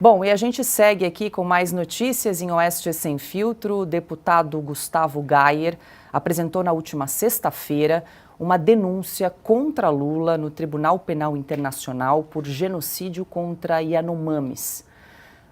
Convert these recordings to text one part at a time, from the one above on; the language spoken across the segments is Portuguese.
Bom, e a gente segue aqui com mais notícias em Oeste Sem Filtro. O deputado Gustavo Gayer apresentou na última sexta-feira uma denúncia contra Lula no Tribunal Penal Internacional por genocídio contra Yanomamis.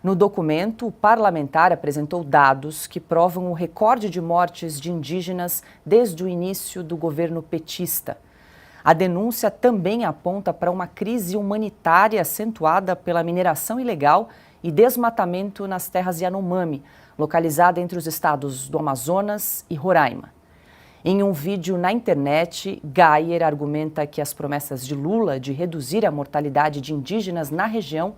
No documento, o parlamentar apresentou dados que provam o recorde de mortes de indígenas desde o início do governo petista. A denúncia também aponta para uma crise humanitária acentuada pela mineração ilegal e desmatamento nas terras Yanomami, localizada entre os estados do Amazonas e Roraima. Em um vídeo na internet, Gayer argumenta que as promessas de Lula de reduzir a mortalidade de indígenas na região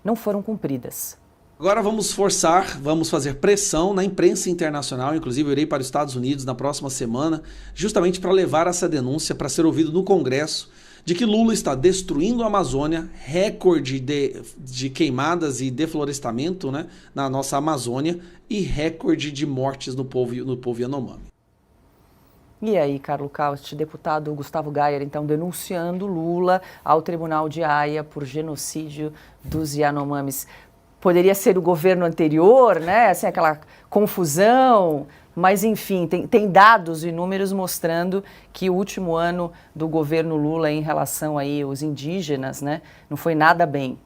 não foram cumpridas. Agora vamos fazer pressão na imprensa internacional, inclusive eu irei para os Estados Unidos na próxima semana, justamente para levar essa denúncia para ser ouvido no Congresso, de que Lula está destruindo a Amazônia, recorde de queimadas e deflorestamento, né, na nossa Amazônia e recorde de mortes no povo Yanomami. E aí, Carlos Causti, deputado Gustavo Gayer, então, denunciando Lula ao Tribunal de Haia por genocídio dos Yanomamis. Poderia ser o governo anterior, né? Assim, aquela confusão, mas enfim, tem dados e números mostrando que o último ano do governo Lula em relação aí aos indígenas, né, não foi nada bem.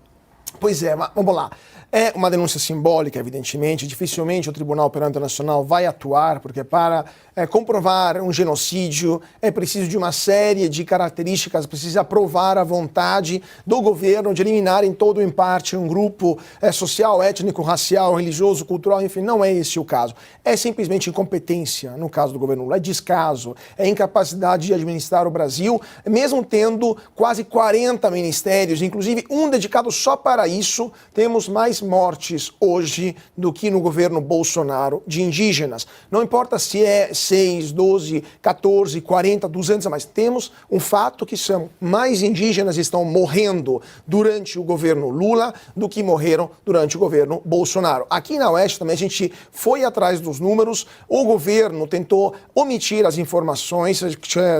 Pois é, mas vamos lá. É uma denúncia simbólica, evidentemente. Dificilmente o Tribunal Penal Internacional vai atuar, porque para comprovar um genocídio é preciso de uma série de características, precisa provar a vontade do governo de eliminar em todo ou em parte um grupo social, étnico, racial, religioso, cultural, enfim, não é esse o caso. É simplesmente incompetência, no caso do governo Lula, é descaso, é incapacidade de administrar o Brasil, mesmo tendo quase 40 ministérios, inclusive um dedicado só para isso. Temos mais mortes hoje do que no governo Bolsonaro de indígenas. Não importa se é 6, 12, 14, 40, 200 a mais. Temos um fato que são mais indígenas estão morrendo durante o governo Lula do que morreram durante o governo Bolsonaro. Aqui na Oeste também a gente foi atrás dos números, o governo tentou omitir as informações,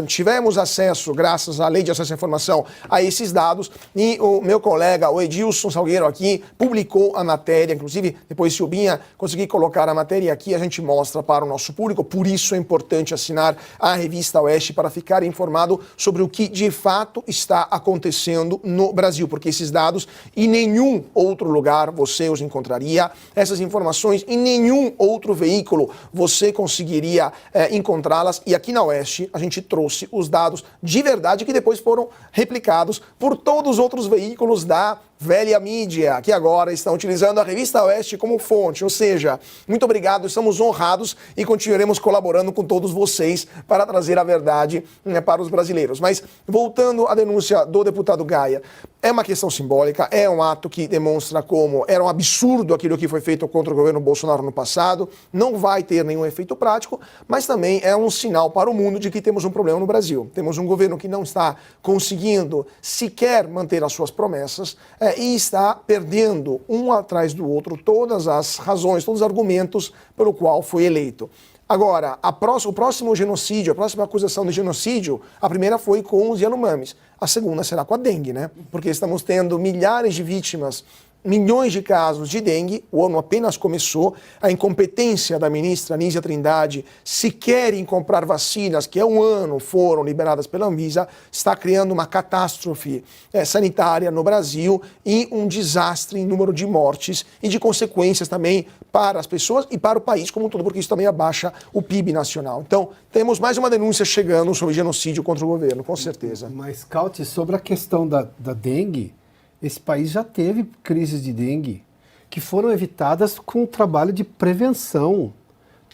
tivemos acesso, graças à Lei de Acesso à Informação, a esses dados e o meu colega, o Edilson Salgueiro aqui, publicou a matéria, inclusive depois se o Binha conseguir colocar a matéria aqui, a gente mostra para o nosso público, por isso é importante assinar a revista Oeste para ficar informado sobre o que de fato está acontecendo no Brasil, porque esses dados em nenhum outro lugar você os encontraria, essas informações em nenhum outro veículo você conseguiria encontrá-las, e aqui na Oeste a gente trouxe os dados de verdade que depois foram replicados por todos os outros veículos da velha mídia, que agora estão utilizando a revista Oeste como fonte. Ou seja, muito obrigado, estamos honrados e continuaremos colaborando com todos vocês para trazer a verdade, né, para os brasileiros. Mas, voltando à denúncia do deputado Gayer, é uma questão simbólica, é um ato que demonstra como era um absurdo aquilo que foi feito contra o governo Bolsonaro no passado, não vai ter nenhum efeito prático, mas também é um sinal para o mundo de que temos um problema no Brasil. Temos um governo que não está conseguindo sequer manter as suas promessas, e está perdendo um atrás do outro todas as razões, todos os argumentos pelo qual foi eleito. Agora, o próximo genocídio, a próxima acusação de genocídio, a primeira foi com os Yanomamis, a segunda será com a dengue, né? Porque estamos tendo milhares de vítimas, milhões de casos de dengue, o ano apenas começou, a incompetência da ministra Anísia Trindade sequer em comprar vacinas, que há um ano foram liberadas pela Anvisa, está criando uma catástrofe sanitária no Brasil e um desastre em número de mortes e de consequências também para as pessoas e para o país como um todo, porque isso também abaixa o PIB nacional. Então, temos mais uma denúncia chegando sobre genocídio contra o governo, com certeza. Mas, Cauti, sobre a questão da dengue, esse país já teve crises de dengue que foram evitadas com o trabalho de prevenção,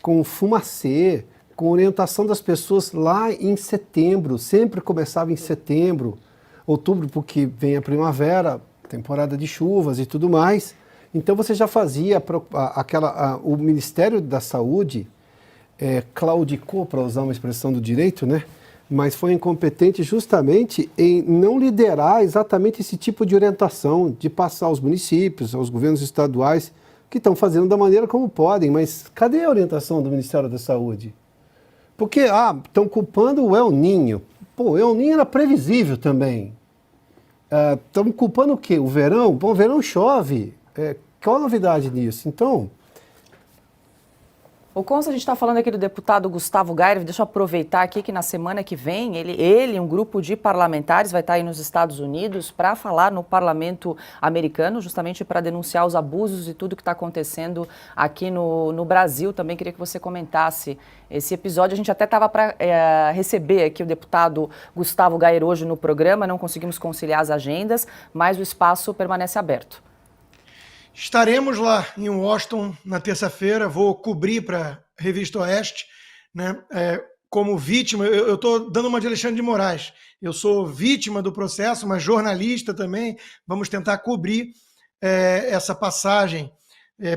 com fumacê, com orientação das pessoas lá em setembro. Sempre começava em setembro, outubro, porque vem a primavera, temporada de chuvas e tudo mais. Então você já fazia o Ministério da Saúde claudicou, para usar uma expressão do direito, né? Mas foi incompetente justamente em não liderar exatamente esse tipo de orientação, de passar aos municípios, aos governos estaduais, que estão fazendo da maneira como podem, mas cadê a orientação do Ministério da Saúde? Porque, estão culpando o El Niño. Pô, o El Niño era previsível também. Estão culpando o quê? O verão? Bom, o verão chove. Qual a novidade nisso? Então... O Consta, a gente está falando aqui do deputado Gustavo Gayer. Deixa eu aproveitar aqui que na semana que vem, um grupo de parlamentares vai estar aí nos Estados Unidos para falar no parlamento americano, justamente para denunciar os abusos e tudo que está acontecendo aqui no Brasil. Também queria que você comentasse esse episódio. A gente até estava para receber aqui o deputado Gustavo Gayer hoje no programa, não conseguimos conciliar as agendas, mas o espaço permanece aberto. Estaremos lá em Washington na terça-feira, vou cobrir para a Revista Oeste, né, como vítima. Eu estou dando uma de Alexandre de Moraes, eu sou vítima do processo, mas jornalista também. Vamos tentar cobrir essa passagem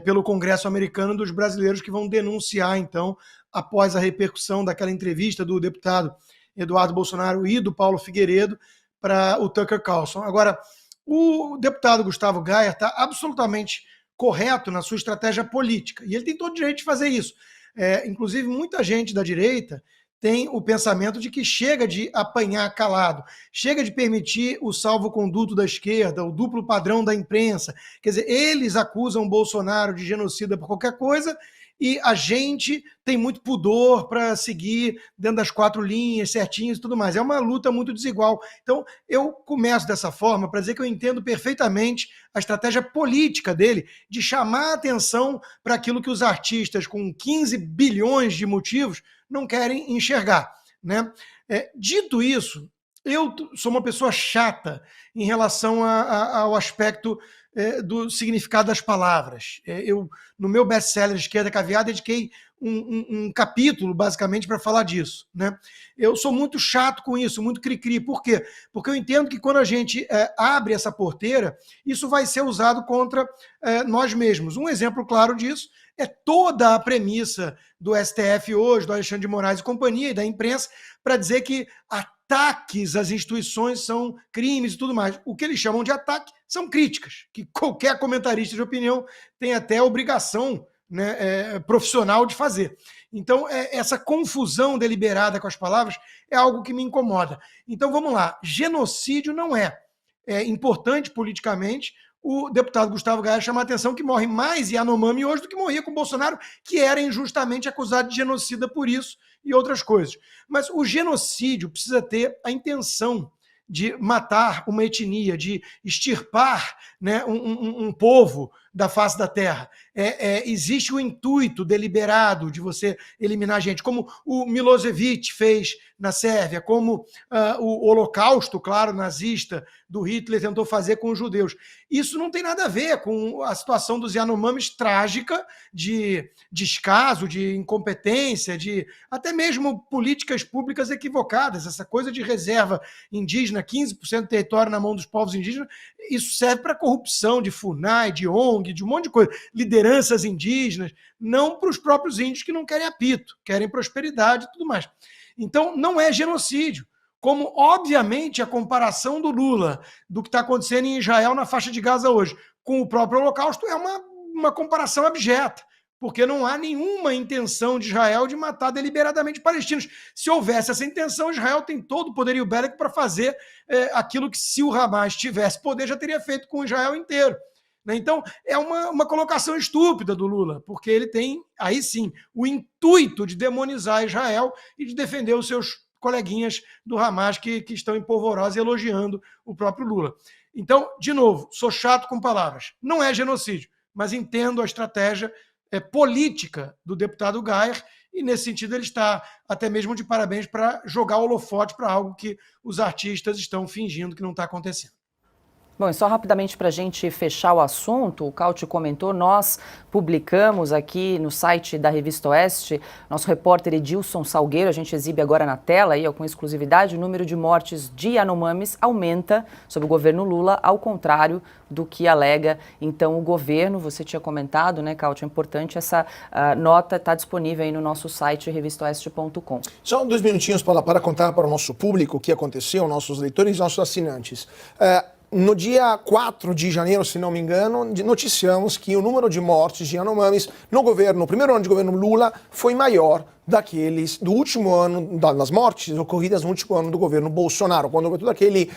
pelo Congresso americano dos brasileiros que vão denunciar, então, após a repercussão daquela entrevista do deputado Eduardo Bolsonaro e do Paulo Figueiredo para o Tucker Carlson. Agora, o deputado Gustavo Gayer está absolutamente correto na sua estratégia política, e ele tem todo o direito de fazer isso. Inclusive, muita gente da direita tem o pensamento de que chega de apanhar calado, chega de permitir o salvo-conduto da esquerda, o duplo padrão da imprensa. Quer dizer, eles acusam Bolsonaro de genocida por qualquer coisa, e a gente tem muito pudor para seguir dentro das 4 linhas certinhas e tudo mais. É uma luta muito desigual. Então, eu começo dessa forma para dizer que eu entendo perfeitamente a estratégia política dele de chamar a atenção para aquilo que os artistas com 15 bilhões de motivos não querem enxergar, né? Dito isso, eu sou uma pessoa chata em relação ao aspecto do significado das palavras. Eu, no meu best-seller Esquerda Caviar, dediquei um capítulo, basicamente, para falar disso, né? Eu sou muito chato com isso, muito cri-cri. Por quê? Porque eu entendo que quando a gente abre essa porteira, isso vai ser usado contra nós mesmos. Um exemplo claro disso é toda a premissa do STF hoje, do Alexandre de Moraes e companhia, e da imprensa, para dizer que ataques às instituições são crimes e tudo mais. O que eles chamam de ataque são críticas, que qualquer comentarista de opinião tem até obrigação, né, profissional de fazer. Então, essa confusão deliberada com as palavras é algo que me incomoda. Então, vamos lá. Genocídio não é importante politicamente. O deputado Gustavo Gayer chama a atenção que morre mais Yanomami hoje do que morria com Bolsonaro, que era injustamente acusado de genocida por isso e outras coisas. Mas o genocídio precisa ter a intenção de matar uma etnia, de extirpar, né, um povo da face da terra. Existe o intuito deliberado de você eliminar gente, como o Milosevic fez na Sérvia, como o Holocausto, claro, nazista do Hitler tentou fazer com os judeus. Isso não tem nada a ver com a situação dos Yanomamis trágica, de descaso, de incompetência, de até mesmo políticas públicas equivocadas. Essa coisa de reserva indígena, 15% do território na mão dos povos indígenas, isso serve para corrupção de FUNAI, de ONG, de um monte de coisa. Lideranças indígenas, não para os próprios índios que não querem apito, querem prosperidade e tudo mais. Então, não é genocídio. Como, obviamente, a comparação do Lula, do que está acontecendo em Israel na faixa de Gaza hoje, com o próprio Holocausto, é uma comparação abjeta, porque não há nenhuma intenção de Israel de matar deliberadamente palestinos. Se houvesse essa intenção, Israel tem todo o poderio bélico para fazer aquilo que, se o Hamas tivesse poder, já teria feito com Israel inteiro. Então, é uma colocação estúpida do Lula, porque ele tem, aí sim, o intuito de demonizar Israel e de defender os seus coleguinhas do Hamas que estão em polvorosa elogiando o próprio Lula. Então, de novo, sou chato com palavras. Não é genocídio, mas entendo a estratégia política do deputado Gayer, e nesse sentido ele está até mesmo de parabéns para jogar holofote para algo que os artistas estão fingindo que não está acontecendo. Bom, e só rapidamente para a gente fechar o assunto, o Cauti comentou, nós publicamos aqui no site da Revista Oeste, nosso repórter Edilson Salgueiro, a gente exibe agora na tela, aí, com exclusividade, o número de mortes de Yanomamis aumenta sob o governo Lula, ao contrário do que alega, então, o governo. Você tinha comentado, né, Cauti, é importante, essa nota está disponível aí no nosso site, revistaoeste.com. Só 2 minutinhos para contar para o nosso público o que aconteceu, nossos leitores e nossos assinantes. No dia 4 de janeiro, se não me engano, noticiamos que o número de mortes de Yanomamis no primeiro ano de governo Lula foi maior daqueles do último ano, das mortes ocorridas no último ano do governo Bolsonaro, quando houve todo aquele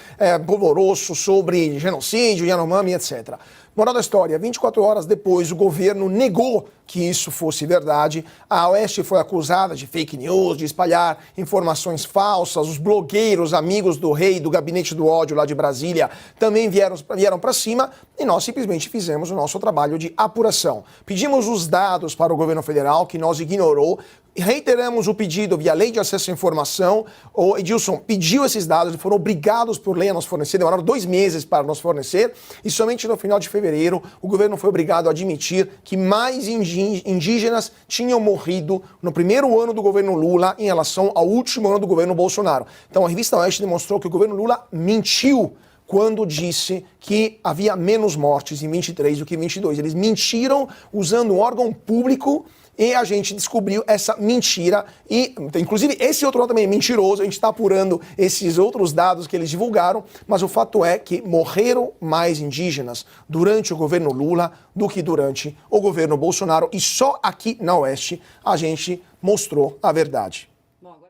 polvoroço sobre genocídio, Yanomami, etc. Moral da história, 24 horas depois o governo negou que isso fosse verdade. A Oeste foi acusada de fake news, de espalhar informações falsas. Os blogueiros, amigos do rei, do gabinete do ódio lá de Brasília, também vieram para cima e nós simplesmente fizemos o nosso trabalho de apuração. Pedimos os dados para o governo federal, que nos ignorou. Reiteramos o pedido via lei de acesso à informação. O Edilson pediu esses dados, eles foram obrigados por lei a nos fornecer, demoraram 2 meses para nos fornecer, e somente no final de fevereiro o governo foi obrigado a admitir que mais indígenas tinham morrido no primeiro ano do governo Lula em relação ao último ano do governo Bolsonaro. Então a revista Oeste demonstrou que o governo Lula mentiu quando disse que havia menos mortes em 23 do que em 22. Eles mentiram usando um órgão público e a gente descobriu essa mentira. E, inclusive, esse outro lado também é mentiroso. A gente está apurando esses outros dados que eles divulgaram, mas o fato é que morreram mais indígenas durante o governo Lula do que durante o governo Bolsonaro. E só aqui na Oeste a gente mostrou a verdade.